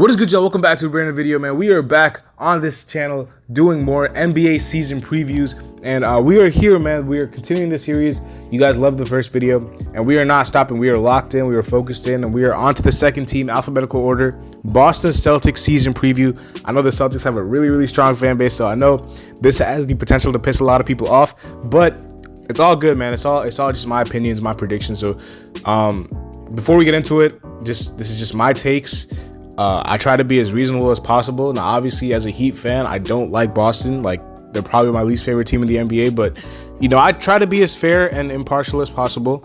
What is good, y'all? Welcome back to a brand new video, man. We are back on this channel doing more NBA season previews, and we are here, man. We are continuing the series. You guys loved the first video, and we are not stopping. We are locked in, we are focused in, and we are on to the second team, alphabetical order, Boston Celtics season preview. I know the Celtics have a really strong fan base, so I know this has the potential to piss a lot of people off, but it's all good, man. It's all just my opinions, my predictions. So before we get into it, this is just my takes. I try to be as reasonable as possible. Now, obviously, as a Heat fan, I don't like Boston. Like, they're probably my least favorite team in the NBA. But, you know, I try to be as fair and impartial as possible,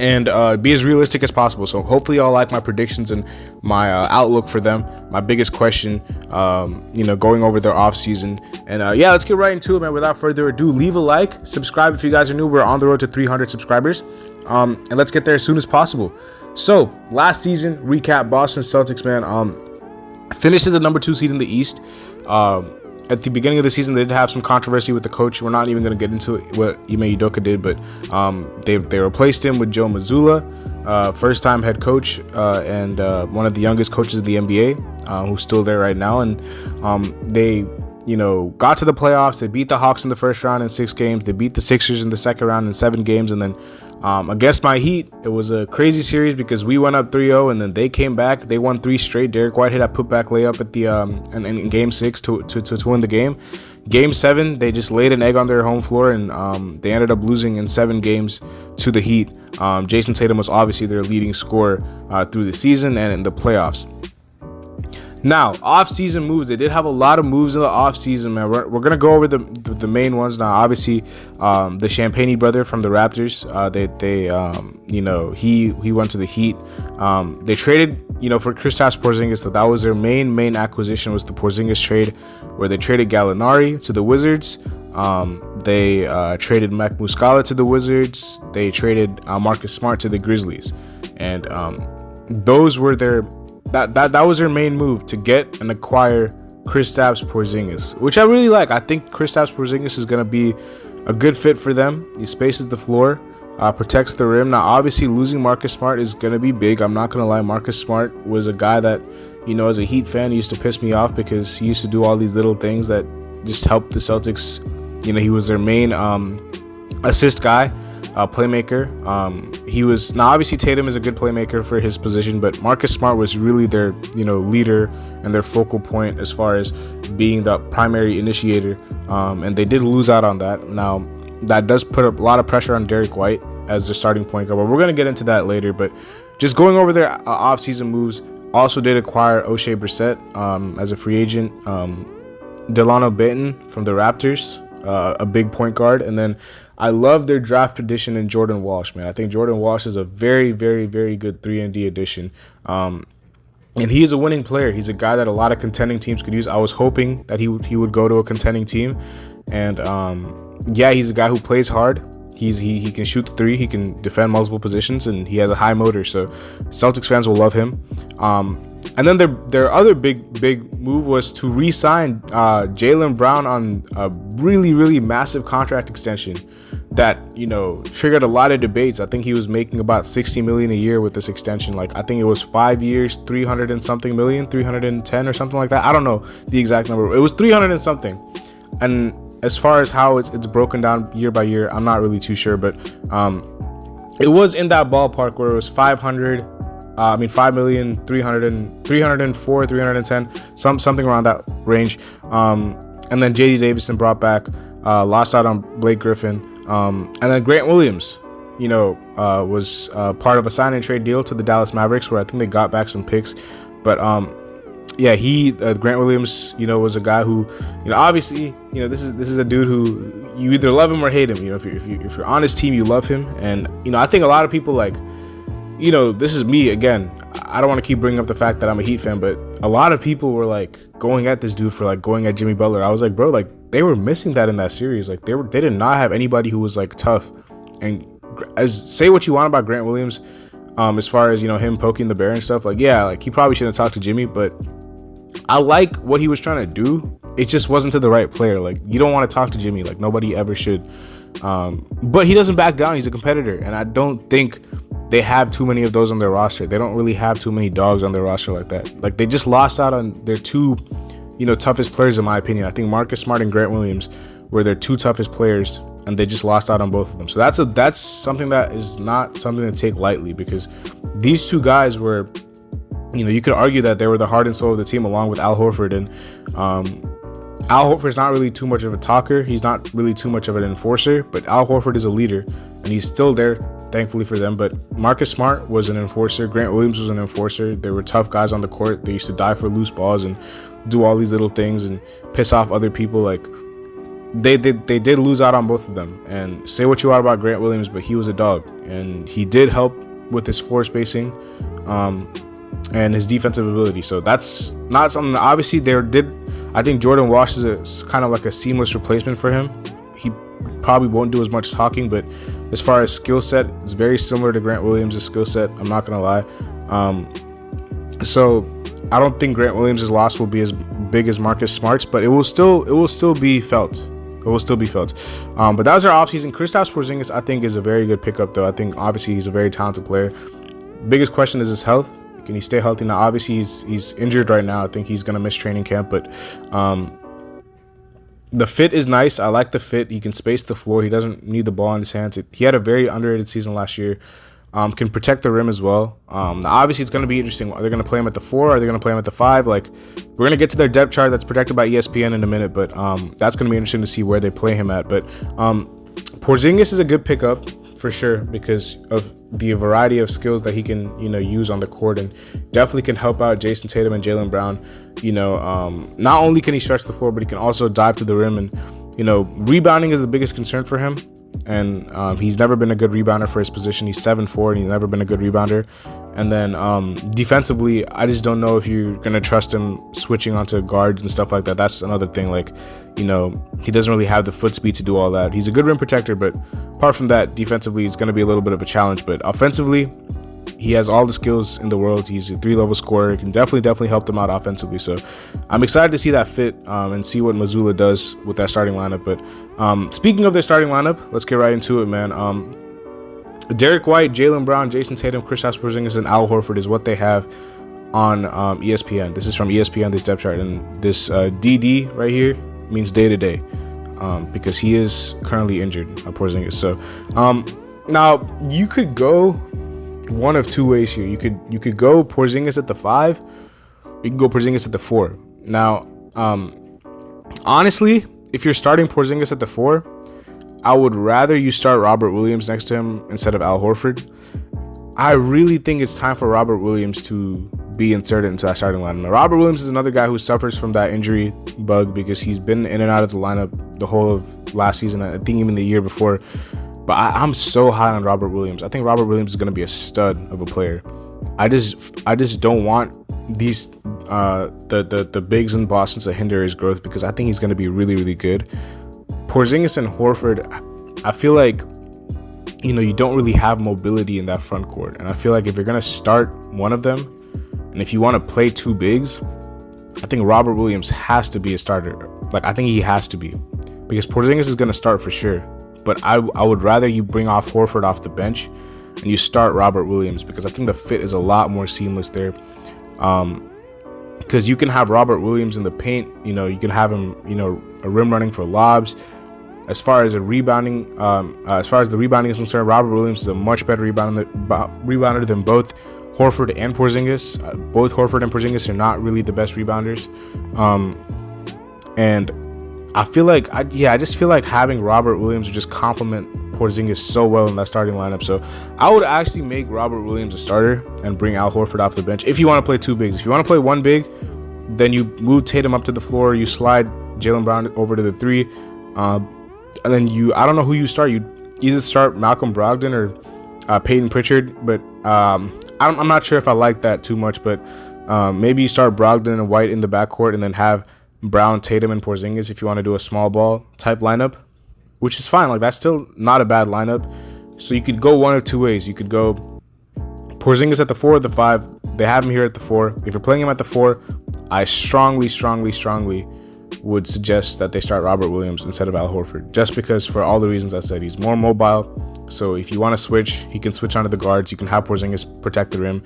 and be as realistic as possible. So hopefully y'all like my predictions and my outlook for them. My biggest question, going over their offseason. And yeah, let's get right into it, man. Without further ado, leave a like, subscribe if you guys are new. We're on the road to 300 subscribers, and let's get there as soon as possible. So, last season, recap, Boston Celtics, man, finished as the number 2 seed in the East. At the beginning of the season, they did have some controversy with the coach. We're not even going to get into it, what Ime Udoka did, but they replaced him with Joe Mazzulla, first-time head coach, and one of the youngest coaches in the NBA, who's still there right now. And they got to the playoffs. They beat the Hawks in the first round in 6 games. They beat the Sixers in the second round in 7 games, and then against my Heat, it was a crazy series because we went up 3-0 and then they came back. They won 3 straight. Derek White hit a putback layup at the in Game 6 to win the game. Game 7, they just laid an egg on their home floor, and they ended up losing in 7 games to the Heat. Jason Tatum was obviously their leading scorer through the season and in the playoffs. Now, off-season moves. They did have a lot of moves in the off-season, man. We're gonna go over the main ones now. Obviously, the Champagnie brother from the Raptors. He went to the Heat. They traded, for Kristaps Porzingis. That was their main acquisition, was the Porzingis trade, where they traded Gallinari to the Wizards. They traded Mac Muscala to the Wizards. They traded Marcus Smart to the Grizzlies, and those were their. That was their main move, to get and acquire Kristaps Porzingis, which I really like. I think Kristaps Porzingis is going to be a good fit for them. He spaces the floor, protects the rim. Now, obviously, losing Marcus Smart is going to be big. I'm not going to lie. Marcus Smart was a guy that, as a Heat fan, used to piss me off because he used to do all these little things that just helped the Celtics. He was their main assist guy. Playmaker. He was, now obviously Tatum is a good playmaker for his position, but Marcus Smart was really their leader and their focal point as far as being the primary initiator, and they did lose out on that. Now that does put a lot of pressure on Derek White as the starting point guard, but we're going to get into that later. But just going over their offseason moves, also did acquire O'Shea Brissett as a free agent, Delano Benton from the Raptors, a big point guard, and then I love their draft addition in Jordan Walsh, man. I think Jordan Walsh is a very good 3-and-D addition. And he is a winning player. He's a guy that a lot of contending teams could use. I was hoping that he would go to a contending team. And yeah, he's a guy who plays hard. He can shoot the 3, he can defend multiple positions, and he has a high motor. So Celtics fans will love him. And then their other big move was to re-sign Jaylen Brown on a really massive contract extension that triggered a lot of debates. I think he was making about $60 million a year with this extension. Like, I think it was 5 years, 300 and something million, 310 or something like that. I don't know the exact number. It was 300 and something. And as far as how it's broken down year by year, I'm not really too sure, but it was in that ballpark where it was 5 million, 304, 310, something around that range. And then J.D. Davison brought back, lost out on Blake Griffin. And then Grant Williams, was part of a sign and trade deal to the Dallas Mavericks, where I think they got back some picks. But yeah, Grant Williams, was a guy who, obviously, this is a dude who you either love him or hate him. If you're on his team, you love him. And I think a lot of people, like, this is me again. I don't want to keep bringing up the fact that I'm a Heat fan, but a lot of people were like going at this dude for like going at Jimmy Butler. I was like, bro, like, they were missing that in that series. Like, they did not have anybody who was like tough. And say what you want about Grant Williams, as far as him poking the bear and stuff. Like, yeah, like, he probably shouldn't have talked to Jimmy, but I like what he was trying to do. It just wasn't to the right player. Like, you don't want to talk to Jimmy. Like, nobody ever should. But he doesn't back down. He's a competitor, and I don't think they have too many of those on their roster. They don't really have too many dogs on their roster like that. Like, they just lost out on their two, toughest players in my opinion. I think Marcus Smart and Grant Williams were their two toughest players, and they just lost out on both of them. So that's something that is not something to take lightly, because these two guys were, you could argue that they were the heart and soul of the team along with Al Horford. And Al Horford's not really too much of a talker. He's not really too much of an enforcer, but Al Horford is a leader, and he's still there, thankfully for them. But Marcus Smart was an enforcer. Grant Williams was an enforcer. They were tough guys on the court. They used to die for loose balls and do all these little things and piss off other people. Like, they did lose out on both of them. And say what you want about Grant Williams, but he was a dog, and he did help with his floor spacing and his defensive ability. So that's not something that obviously I think Jordan Walsh is kind of like a seamless replacement for him. He probably won't do as much talking, but as far as skill set, it's very similar to Grant Williams' skill set. I'm not gonna lie. So I don't think Grant Williams' loss will be as big as Marcus Smart's, but it will still be felt. It will still be felt. But that was our offseason. Kristaps Porzingis, I think, is a very good pickup, though. I think obviously he's a very talented player. Biggest question is his health. Can he stay healthy? Now, obviously he's injured right now. I think he's gonna miss training camp, but the fit is nice. I like the fit. He can space the floor. He doesn't need the ball in his hands. He had a very underrated season last year. Can protect the rim as well. Now, obviously, it's going to be interesting. Are they going to play him at the 4? Are they going to play him at the 5? Like, we're going to get to their depth chart that's protected by ESPN in a minute, but that's going to be interesting to see where they play him at. But Porzingis is a good pickup for sure because of the variety of skills that he can, use on the court, and definitely can help out Jason Tatum and Jaylen Brown. Not only can he stretch the floor, but he can also dive to the rim, and rebounding is the biggest concern for him. And he's never been a good rebounder for his position. He's 7'4", and he's never been a good rebounder. And then defensively, I just don't know if you're gonna trust him switching onto guards and stuff like that. That's another thing. Like, he doesn't really have the foot speed to do all that. He's a good rim protector, but apart from that, defensively, it's gonna be a little bit of a challenge. But offensively, he has all the skills in the world. He's a 3-level scorer. He can definitely help them out offensively. So I'm excited to see that fit and see what Mazzulla does with that starting lineup. But speaking of their starting lineup, let's get right into it, man. Derek White, Jaylen Brown, Jason Tatum, Kristaps Porzingis, and Al Horford is what they have on ESPN. This is from ESPN, this depth chart. And this DD right here means day-to-day because he is currently injured, Porzingis. So now you could go one of two ways here. You could go Porzingis at the 5, or you can go Porzingis at the 4. Now, honestly, if you're starting Porzingis at the 4, I would rather you start Robert Williams next to him instead of Al Horford. I really think it's time for Robert Williams to be inserted into that starting lineup. Now, Robert Williams is another guy who suffers from that injury bug because he's been in and out of the lineup the whole of last season. I think even the year before. But I'm so high on Robert Williams. I think Robert Williams is going to be a stud of a player. I just don't want these the bigs in Boston to hinder his growth because I think he's going to be really, really good. Porzingis and Horford, I feel like you don't really have mobility in that front court, and I feel like if you're going to start one of them, and if you want to play two bigs, I think Robert Williams has to be a starter. Like, I think he has to be, because Porzingis is going to start for sure. But I would rather you bring off Horford off the bench and you start Robert Williams because I think the fit is a lot more seamless there. Because you can have Robert Williams in the paint, you can have him, a rim running for lobs. As far as the rebounding is concerned, Robert Williams is a much better rebounder than both Horford and Porzingis. Both Horford and Porzingis are not really the best rebounders. And I feel like, I just feel like having Robert Williams would just complement Porzingis so well in that starting lineup. So I would actually make Robert Williams a starter and bring Al Horford off the bench if you want to play two bigs. If you want to play one big, then you move Tatum up to the floor, you slide Jaylen Brown over to the 3, and then I don't know who you start. You either start Malcolm Brogdon or Peyton Pritchard, but I'm not sure if I like that too much. But maybe you start Brogdon and White in the backcourt and then have Brown, Tatum, and Porzingis if you want to do a small ball type lineup, which is fine. Like, that's still not a bad lineup. So you could go one of two ways. You could go Porzingis at the 4 or the 5. They have him here at the 4. If you're playing him at the 4, I strongly would suggest that they start Robert Williams instead of Al Horford, just because for all the reasons I said. He's more mobile, so if you want to switch, he can switch onto the guards. You can have Porzingis protect the rim.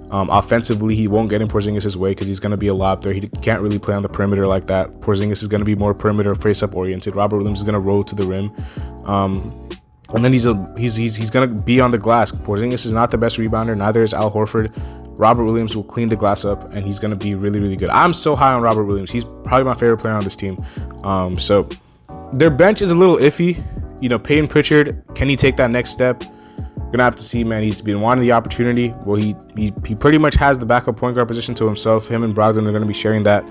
Offensively, he won't get in Porzingis' way because he's going to be a lob there. He can't really play on the perimeter like that. Porzingis is going to be more perimeter face-up oriented. Robert Williams is going to roll to the rim. And then he's going to be on the glass. Porzingis is not the best rebounder. Neither is Al Horford. Robert Williams will clean the glass up, and he's going to be really, really good. I'm so high on Robert Williams. He's probably my favorite player on this team. So their bench is a little iffy. Peyton Pritchard, can he take that next step? We're going to have to see, man. He's been wanting the opportunity. Well, he pretty much has the backup point guard position to himself. Him and Brogdon are going to be sharing that.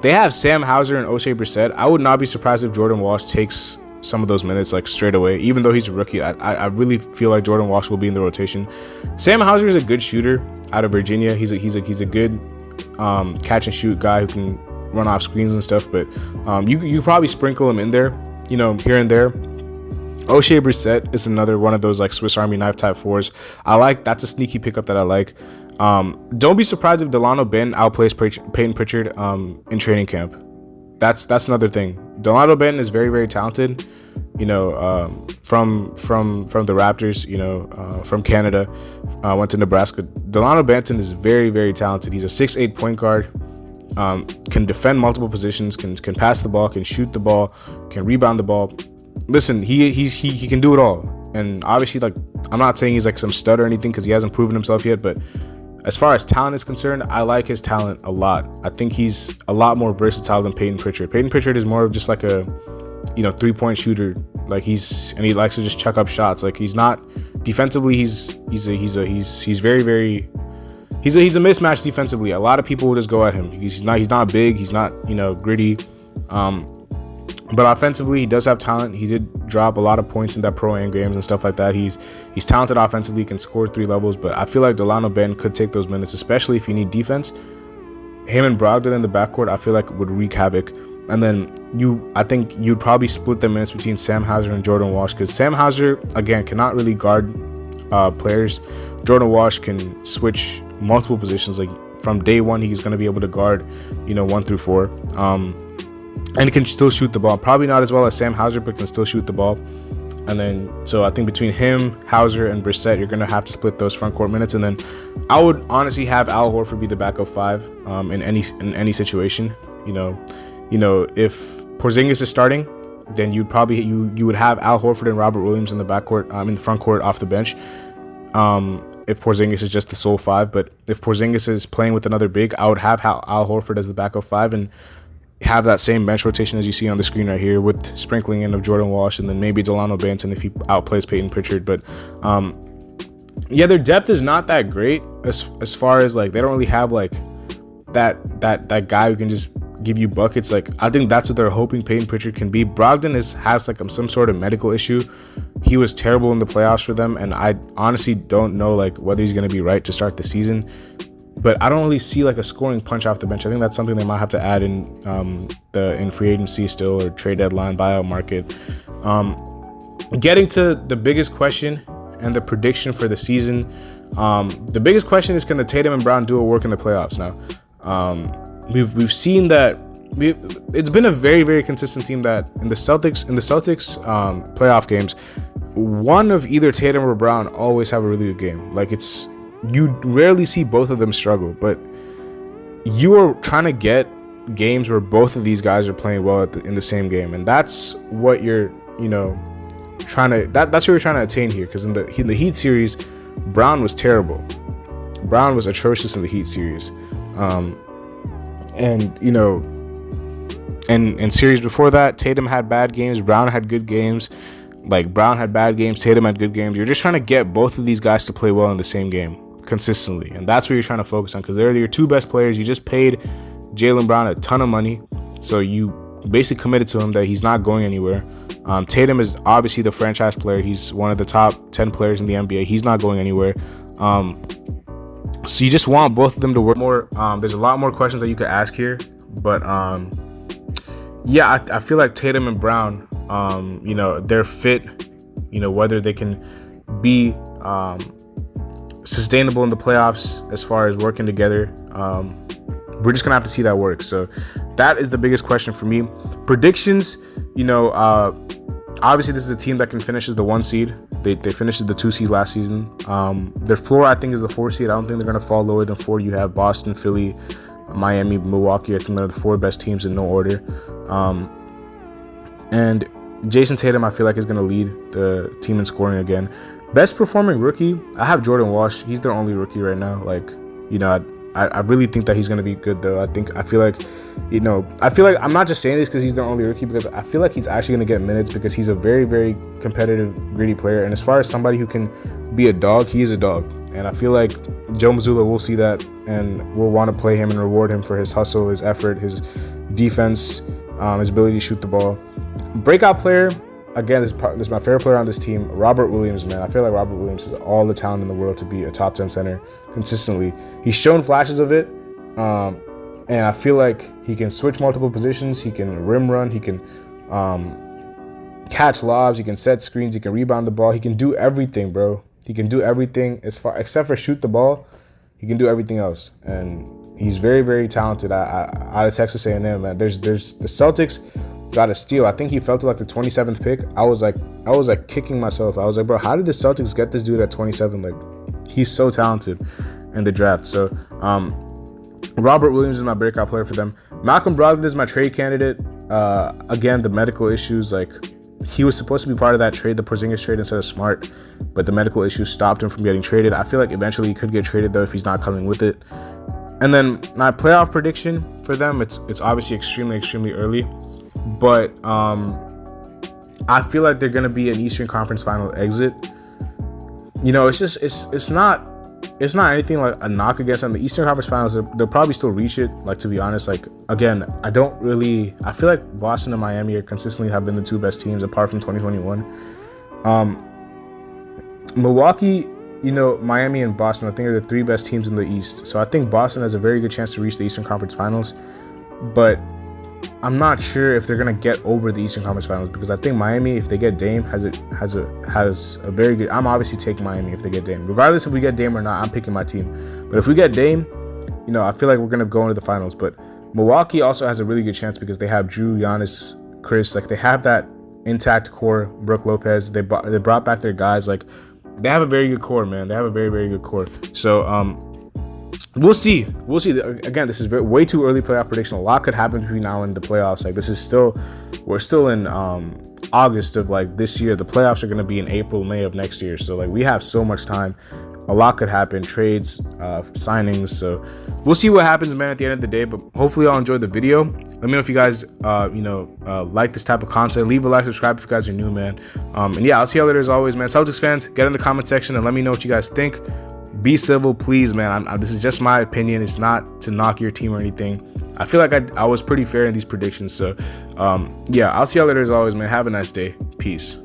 They have Sam Hauser and Oshae Brissett. I would not be surprised if Jordan Walsh takes some of those minutes like straight away. Even though he's a rookie, I really feel like Jordan Walsh will be in the rotation. Sam Hauser is a good shooter out of Virginia. He's a good catch and shoot guy who can run off screens and stuff. But you probably sprinkle him in there, here and there. Oshae Brissett is another one of those like Swiss Army knife type fours. That's a sneaky pickup that I like. Don't be surprised if Delano Ben outplays Peyton Pritchard in training camp. That's another thing. Delano Ben is very, very talented. From the Raptors. From Canada, went to Nebraska. Delano Banton is very, very talented. He's a 6'8" point guard. Can defend multiple positions. Can pass the ball. Can shoot the ball. Can rebound the ball. Listen, he can do it all. And obviously, like, I'm not saying he's like some stud or anything because he hasn't proven himself yet, but as far as talent is concerned, I like his talent a lot. I think he's a lot more versatile than Peyton Pritchard. Peyton Pritchard is more of just like a, 3-point shooter. Like he likes to just chuck up shots. Like he's not defensively. He's very, very. He's a mismatch defensively. A lot of people will just go at him. He's not big. He's not gritty. But offensively, he does have talent. He did drop a lot of points in that pro-am games and stuff like that. He's talented offensively, can score 3 levels, but I feel like Delano Ben could take those minutes, especially if you need defense. Him and Brogdon in the backcourt, I feel like would wreak havoc. And then I think you'd probably split the minutes between Sam Hauser and Jordan Walsh, because Sam Hauser, again, cannot really guard players. Jordan Walsh can switch multiple positions. Like from day one, he's going to be able to guard, 1 through 4. And can still shoot the ball. Probably not as well as Sam Hauser, but can still shoot the ball. And then, so I think between him, Hauser, and Brissett, you're going to have to split those front court minutes. And then I would honestly have Al Horford be the backup 5 in any situation. If Porzingis is starting, then you'd probably you would have Al Horford and Robert Williams in the backcourt, in the front court off the bench. If Porzingis is just the sole 5, but if Porzingis is playing with another big, I would have Al Horford as the backup 5 and have that same bench rotation as you see on the screen right here, with sprinkling in of Jordan Walsh and then maybe Delano Banton if he outplays Peyton Pritchard. But their depth is not that great as far as like they don't really have like that guy who can just give you buckets. Like I think that's what they're hoping Peyton Pritchard can be. Brogdon has like some sort of medical issue. He was terrible in the playoffs for them, and I honestly don't know like whether he's going to be right to start the season. But I don't really see like a scoring punch off the bench. I think that's something they might have to add in free agency still, or trade deadline, buyout market. Getting to the biggest question and the prediction for the season. The biggest question is, can the Tatum and Brown duo work in the playoffs now? We've seen that it's been a very, very consistent team that in the Celtics playoff games, one of either Tatum or Brown always have a really good game. Like you rarely see both of them struggle, but you are trying to get games where both of these guys are playing well in the same game, and that's what you're trying to that's what you're trying to attain here. Because in the Heat series, Brown was terrible. Brown was atrocious in the Heat series, and series before that, Tatum had bad games, Brown had good games. Like Brown had bad games, Tatum had good games. You're just trying to get both of these guys to play well in the same game consistently, and that's what you're trying to focus on, because they're your 2 best players. You just paid Jaylen Brown a ton of money, so you basically committed to him that he's not going anywhere. Tatum is obviously the franchise player. He's one of the top 10 players in the NBA. He's not going anywhere. So you just want both of them to work more. There's a lot more questions that you could ask here, but I feel like Tatum and Brown, their fit, whether they can be sustainable in the playoffs as far as working together. we're just gonna have to see that work. So that is the biggest question for me. Predictions, obviously this is a team that can finish as the 1 seed. They finished as the 2 seed last season. Their floor, I think, is the 4 seed. I don't think they're gonna fall lower than 4. You have Boston, Philly, Miami, Milwaukee. I think they're the 4 best teams in no order. And Jason Tatum, I feel like, is gonna lead the team in scoring again. Best performing rookie, I have Jordan Walsh. He's their only rookie right now. I really think that he's going to be good, though. I feel like I'm not just saying this because he's their only rookie, because I feel like he's actually going to get minutes, because he's a very, very competitive, gritty player. And as far as somebody who can be a dog, he is a dog. And I feel like Joe Mazzulla will see that and will want to play him and reward him for his hustle, his effort, his defense, his ability to shoot the ball. Breakout player, again, this is my favorite player on this team, Robert Williams, man. I feel like Robert Williams has all the talent in the world to be a top 10 center consistently. He's shown flashes of it, and I feel like he can switch multiple positions. He can rim run. He can catch lobs. He can set screens. He can rebound the ball. He can do everything, bro. He can do everything except for shoot the ball. He can do everything else, and he's very, very talented. Out of Texas A&M, man. There's the Celtics got a steal. I think he fell to like the 27th pick. I was like kicking myself. I was like, bro, how did the Celtics get this dude at 27? Like, he's so talented in the draft. So Robert Williams is my breakout player for them. Malcolm Brogdon is my trade candidate. Again, the medical issues, like, he was supposed to be part of that trade, the Porzingis trade, instead of Smart, but the medical issues stopped him from getting traded. I feel like eventually he could get traded, though, if he's not coming with it. And then my playoff prediction for them, it's obviously extremely, extremely early, but I feel like they're going to be an Eastern Conference Final exit. It's not anything like a knock against them. The Eastern Conference Finals, they'll probably still reach it. Like, to be honest, like, again, I feel like Boston and Miami consistently have been the 2 best teams apart from 2021. Milwaukee, Miami and Boston, I think, are the 3 best teams in the East. So I think Boston has a very good chance to reach the Eastern Conference Finals, but I'm not sure if they're gonna get over the Eastern Conference Finals, because I think Miami, if they get Dame, has a very good. I'm obviously taking Miami if they get Dame. Regardless if we get Dame or not, I'm picking my team. But if we get Dame, I feel like we're gonna go into the finals. But Milwaukee also has a really good chance because they have Drew, Giannis, Chris. Like, they have that intact core. Brook Lopez. They brought back their guys. Like, they have a very good core, man. They have a very, very good core. So we'll see. Again, this is way too early playoff prediction. A lot could happen between now and the playoffs. Like, we're still in August of like this year. The playoffs are going to be in April, May of next year. So like, we have so much time. A lot could happen, trades, signings. So we'll see what happens, man, at the end of the day. But hopefully y'all enjoyed the video. Let me know if you guys, like this type of content. Leave a like, subscribe if you guys are new, man. And yeah, I'll see y'all later as always, man. Celtics fans, get in the comment section and let me know what you guys think. Be civil, please, man. This is just my opinion. It's not to knock your team or anything. I feel like I was pretty fair in these predictions. So, yeah, I'll see y'all later as always, man. Have a nice day. Peace.